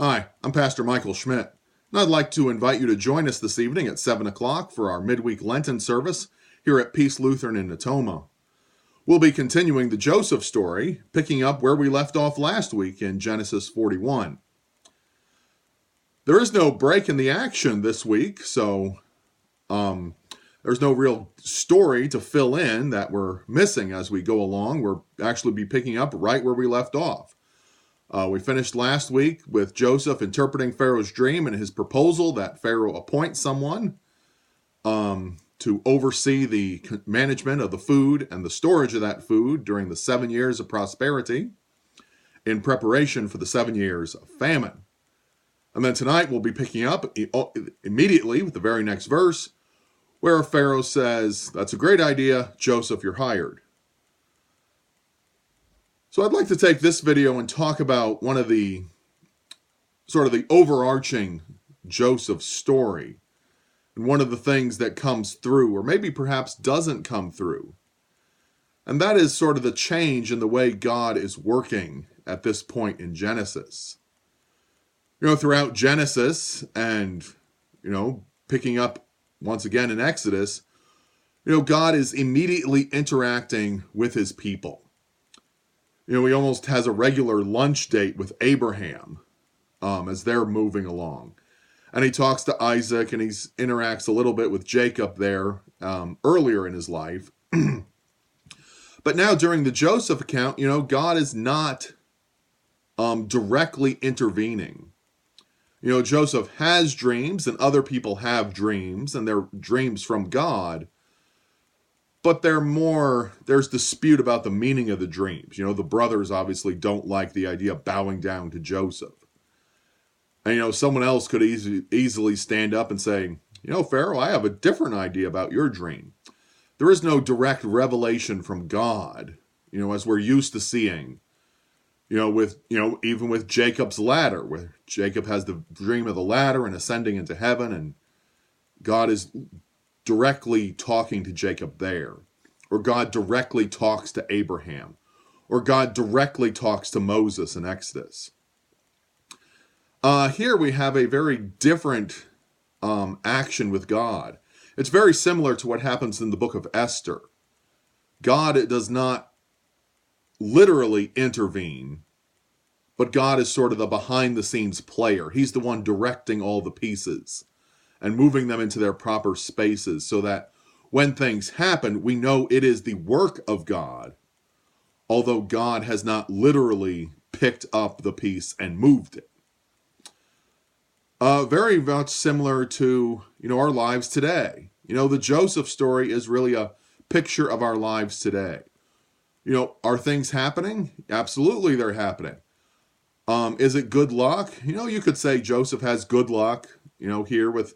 Hi, I'm Pastor Michael Schmidt, and I'd like to invite you to join us this evening at 7 o'clock for our midweek Lenten service here at Peace Lutheran in Natoma. We'll be continuing the Joseph story, picking up where we left off last week in Genesis 41. There is no break in the action this week, so there's no real story to fill in that we're missing as we go along. We'll actually be picking up right where we left off. We finished last week with Joseph interpreting Pharaoh's dream and his proposal that Pharaoh appoint someone to oversee the management of the food and the storage of that food during the 7 years of prosperity in preparation for the 7 years of famine. And then tonight we'll be picking up immediately with the very next verse where Pharaoh says, "That's a great idea, Joseph, you're hired." So I'd like to take this video and talk about one of the sort of the overarching Joseph story, and one of the things that comes through, or maybe perhaps doesn't come through. And that is sort of the change in the way God is working at this point in Genesis. Throughout Genesis and, picking up once again in Exodus, God is immediately interacting with his people. He almost has a regular lunch date with Abraham as they're moving along. And he talks to Isaac and he interacts a little bit with Jacob there earlier in his life. But now during the Joseph account, God is not directly intervening. Joseph has dreams and other people have dreams, and they're dreams from God. But there's dispute about the meaning of the dreams. The brothers obviously don't like the idea of bowing down to Joseph. And, someone else could easily stand up and say, Pharaoh, I have a different idea about your dream. There is no direct revelation from God, as we're used to seeing, even with Jacob's ladder, where Jacob has the dream of the ladder and ascending into heaven, and God is directly talking to Jacob there, or God directly talks to Abraham, or God directly talks to Moses in Exodus. Here we have a very different action with God. It's very similar to what happens in the book of Esther. God does not literally intervene, but God is sort of the behind-the-scenes player. He's the one directing all the pieces and moving them into their proper spaces so that when things happen, we know it is the work of God, although God has not literally picked up the piece and moved it. Very much similar to, our lives today. The Joseph story is really a picture of our lives today. Are things happening? Absolutely they're happening. Is it good luck? You could say Joseph has good luck, here with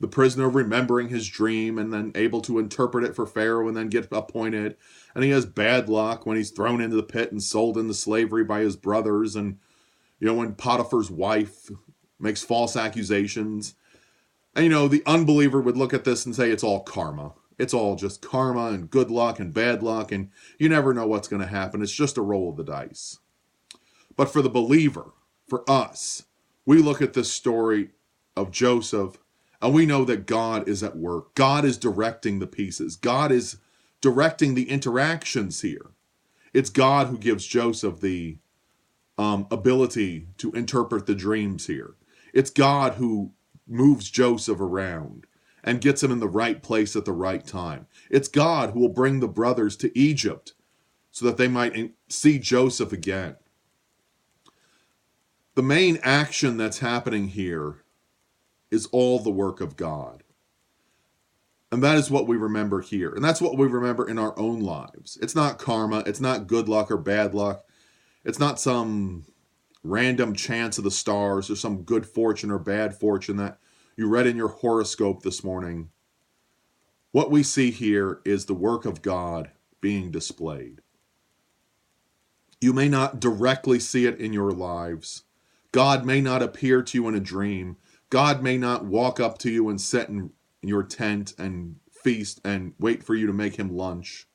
the prisoner remembering his dream and then able to interpret it for Pharaoh and then get appointed. And he has bad luck when he's thrown into the pit and sold into slavery by his brothers. And, when Potiphar's wife makes false accusations. And, the unbeliever would look at this and say it's all karma. It's all just karma and good luck and bad luck. And you never know what's going to happen. It's just a roll of the dice. But for the believer, for us, we look at this story of Joseph and we know that God is at work. God is directing the pieces. God is directing the interactions here. It's God who gives Joseph the ability to interpret the dreams here. It's God who moves Joseph around and gets him in the right place at the right time. It's God who will bring the brothers to Egypt so that they might see Joseph again. The main action that's happening here is all the work of God. And that is what we remember here. And that's what we remember in our own lives. It's not karma. It's not good luck or bad luck. It's not some random chance of the stars or some good fortune or bad fortune that you read in your horoscope this morning. What we see here is the work of God being displayed. You may not directly see it in your lives. God may not appear to you in a dream. God may not walk up to you and sit in your tent and feast and wait for you to make him lunch.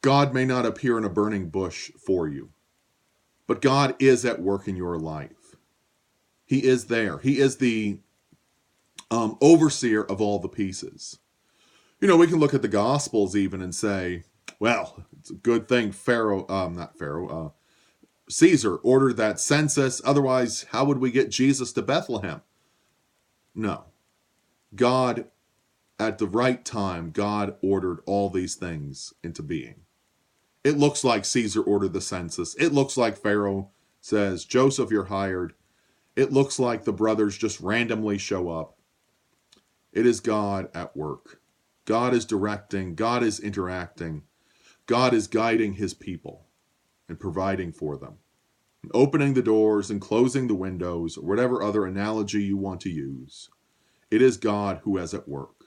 God may not appear in a burning bush for you. But God is at work in your life. He is there. He is the overseer of all the pieces. You know, we can look at the Gospels even and say, well, it's a good thing Caesar ordered that census. Otherwise, how would we get Jesus to Bethlehem? No. God, at the right time, God ordered all these things into being. It looks like Caesar ordered the census. It looks like Pharaoh says, Joseph, you're hired. It looks like the brothers just randomly show up. It is God at work. God is directing. God is interacting. God is guiding his people and providing for them, and opening the doors and closing the windows, or whatever other analogy you want to use. It is God who is at work.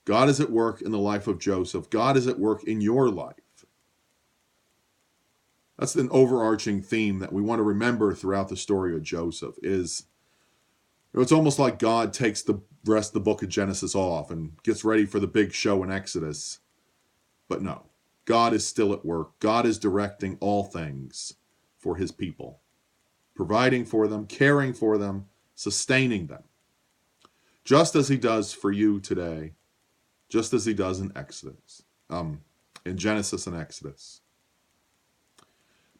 God is at work in the life of Joseph. God is at work in your life. That's an overarching theme that we want to remember throughout the story of Joseph is, it's almost like God takes the rest of the book of Genesis off and gets ready for the big show in Exodus. But no, God is still at work. God is directing all things for his people, providing for them, caring for them, sustaining them, just as he does for you today, just as he does in Genesis and Exodus.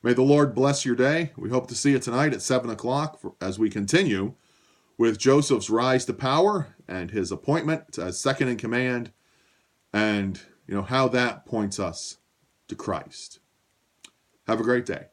May the Lord bless your day. We hope to see you tonight at 7 o'clock as we continue with Joseph's rise to power and his appointment as second in command, and how that points us to Christ. Have a great day.